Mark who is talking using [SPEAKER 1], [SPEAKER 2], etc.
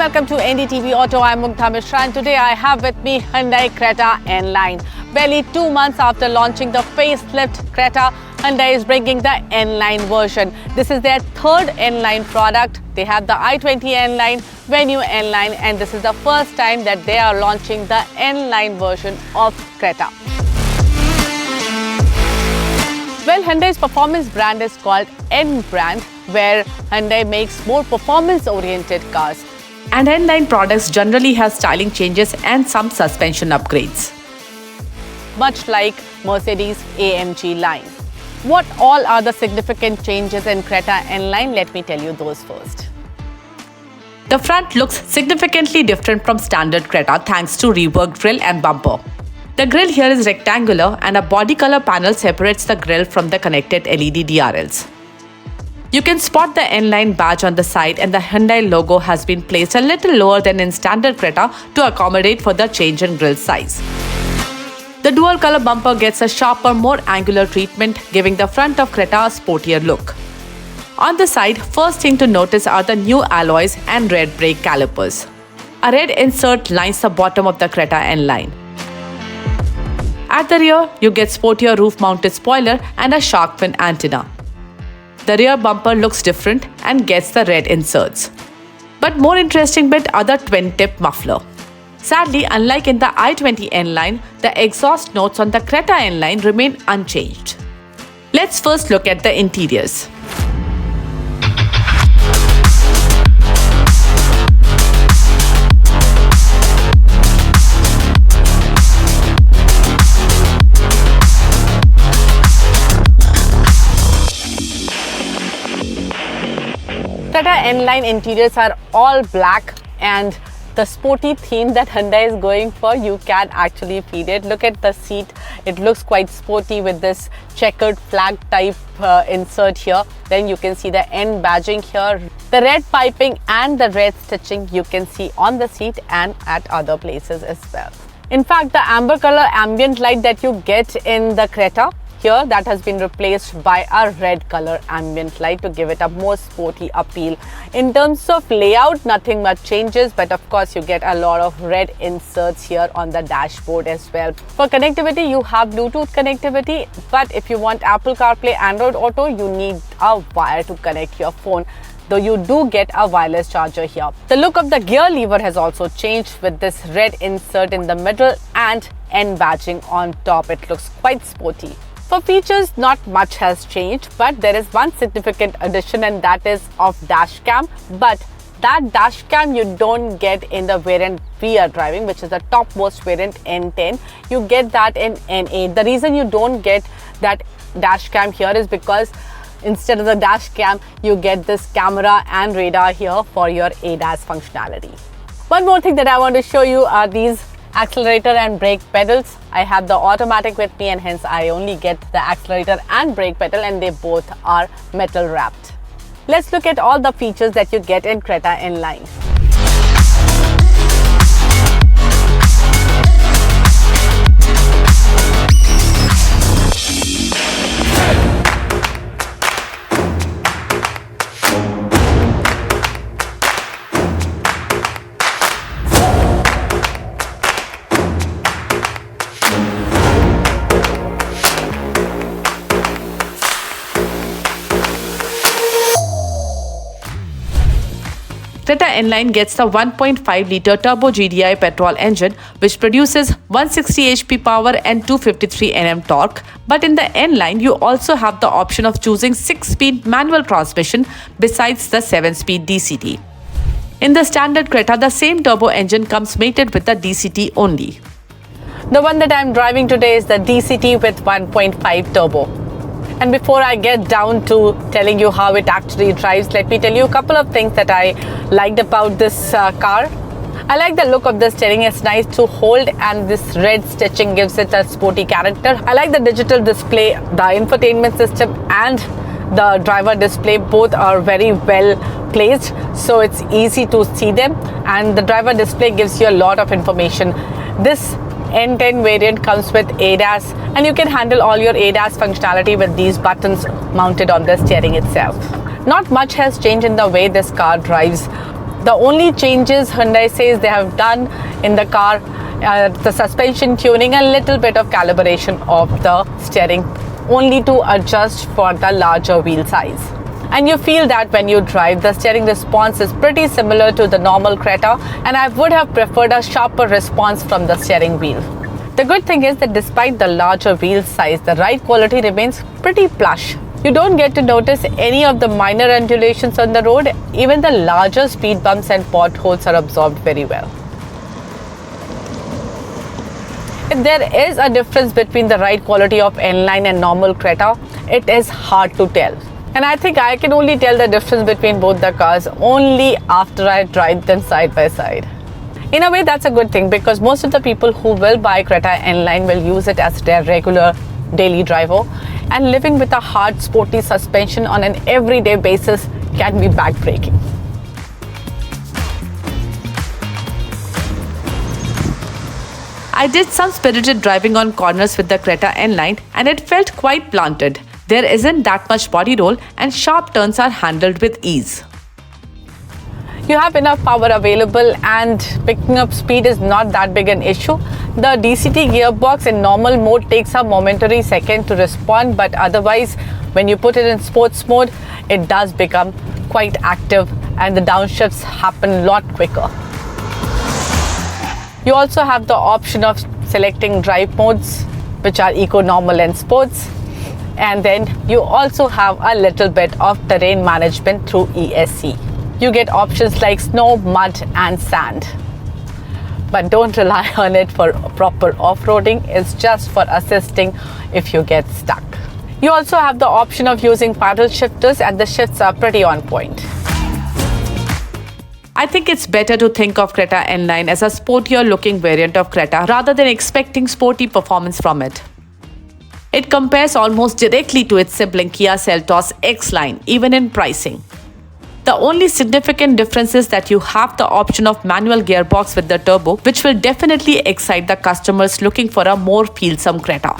[SPEAKER 1] welcome to NDTV Auto. I'm Mugdha Mishra and today I have with me Hyundai Creta N-Line. Barely 2 months after launching the facelift Creta, Hyundai is bringing the N-Line version. This is their third N-Line product. They have the i20 N-Line, Venue N-Line, and this is the first time that they are launching the N-Line version of Creta. Well, Hyundai's performance brand is called N brand, where Hyundai makes more performance-oriented cars.
[SPEAKER 2] And N-Line products generally have styling changes and some suspension upgrades,
[SPEAKER 1] much like Mercedes AMG line. What all are the significant changes in Creta N-Line? Let me tell you those first.
[SPEAKER 2] The front looks significantly different from standard Creta thanks to reworked grille and bumper. The grille here is rectangular and a body color panel separates the grille from the connected LED DRLs. You can spot the N-Line badge on the side and the Hyundai logo has been placed a little lower than in standard Creta to accommodate for the change in grille size. The dual color bumper gets a sharper, more angular treatment, giving the front of Creta a sportier look. On the side, first thing to notice are the new alloys and red brake calipers. A red insert lines the bottom of the Creta N-Line. At the rear, you get sportier roof-mounted spoiler and a shark fin antenna. The rear bumper looks different and gets the red inserts. But more interesting bit are the twin-tip muffler. Sadly, unlike in the i20 N-Line, the exhaust notes on the Creta N-Line remain unchanged. Let's first look at the interiors.
[SPEAKER 1] Creta N-Line interiors are all black, and the sporty theme that Hyundai is going for, you can actually feel it. Look at the seat. It looks quite sporty with this checkered flag type insert here. Then you can see the N badging here. The red piping and the red stitching you can see on the seat and at other places as well. In fact, the amber color ambient light that you get in the Creta here, that has been replaced by a red color ambient light to give it a more sporty appeal. In terms of layout, nothing much changes, but of course you get a lot of red inserts here on the dashboard as well. For connectivity, you have Bluetooth connectivity, but if you want Apple CarPlay, Android Auto, you need a wire to connect your phone, though you do get a wireless charger here. The look of the gear lever has also changed with this red insert in the middle and N badging on top. It looks quite sporty. For features, not much has changed, but there is one significant addition, and that is of dash cam. But that dash cam you don't get in the variant we are driving, which is the topmost variant N10. You get that in N8. The reason you don't get that dash cam here is because instead of the dash cam, you get this camera and radar here for your ADAS functionality. One more thing that I want to show you are these accelerator and brake pedals. I have the automatic with me, and hence I only get the accelerator and brake pedal, and they both are metal wrapped. Let's look at all the features that you get in Creta N-Line.
[SPEAKER 2] Creta N-Line gets the 1.5-litre turbo GDI petrol engine, which produces 160 HP power and 253 Nm torque. But in the N-Line, you also have the option of choosing 6-speed manual transmission besides the 7-speed DCT. In the standard Creta, the same turbo engine comes mated with the DCT only.
[SPEAKER 1] The one that I'm driving today is the DCT with 1.5 turbo. And before I get down to telling you how it actually drives, let me tell you a couple of things that I liked about this car. I like the look of the steering. It's nice to hold, and this red stitching gives it a sporty character. I like the digital display, the infotainment system and the driver display. Both are very well placed, so it's easy to see them, and the driver display gives you a lot of information. This N10 variant comes with ADAS, and you can handle all your ADAS functionality with these buttons mounted on the steering itself. Not much has changed in the way this car drives. The only changes Hyundai says they have done in the car are the suspension tuning and a little bit of calibration of the steering, only to adjust for the larger wheel size. And you feel that when you drive, the steering response is pretty similar to the normal Creta, and I would have preferred a sharper response from the steering wheel. The good thing is that despite the larger wheel size, the ride quality remains pretty plush. You don't get to notice any of the minor undulations on the road. Even the larger speed bumps and potholes are absorbed very well. If there is a difference between the ride quality of N-Line and normal Creta, it is hard to tell. And I think I can only tell the difference between both the cars only after I drive them side by side. In a way, that's a good thing, because most of the people who will buy Creta N-Line will use it as their regular daily driver, and living with a hard sporty suspension on an everyday basis can be backbreaking.
[SPEAKER 2] I did some spirited driving on corners with the Creta N-Line and it felt quite planted. There isn't that much body roll and sharp turns are handled with ease.
[SPEAKER 1] You have enough power available and picking up speed is not that big an issue. The DCT gearbox in normal mode takes a momentary second to respond, but otherwise when you put it in sports mode, it does become quite active and the downshifts happen a lot quicker. You also have the option of selecting drive modes, which are eco, normal and sports. And then you also have a little bit of terrain management through ESC. You get options like snow, mud and sand. But don't rely on it for proper off-roading. It's just for assisting if you get stuck. You also have the option of using paddle shifters, and the shifts are pretty on point.
[SPEAKER 2] I think it's better to think of Creta N-Line as a sportier looking variant of Creta rather than expecting sporty performance from it. It compares almost directly to its sibling Kia Seltos X-Line, even in pricing. The only significant difference is that you have the option of manual gearbox with the turbo, which will definitely excite the customers looking for a more feelsome Creta.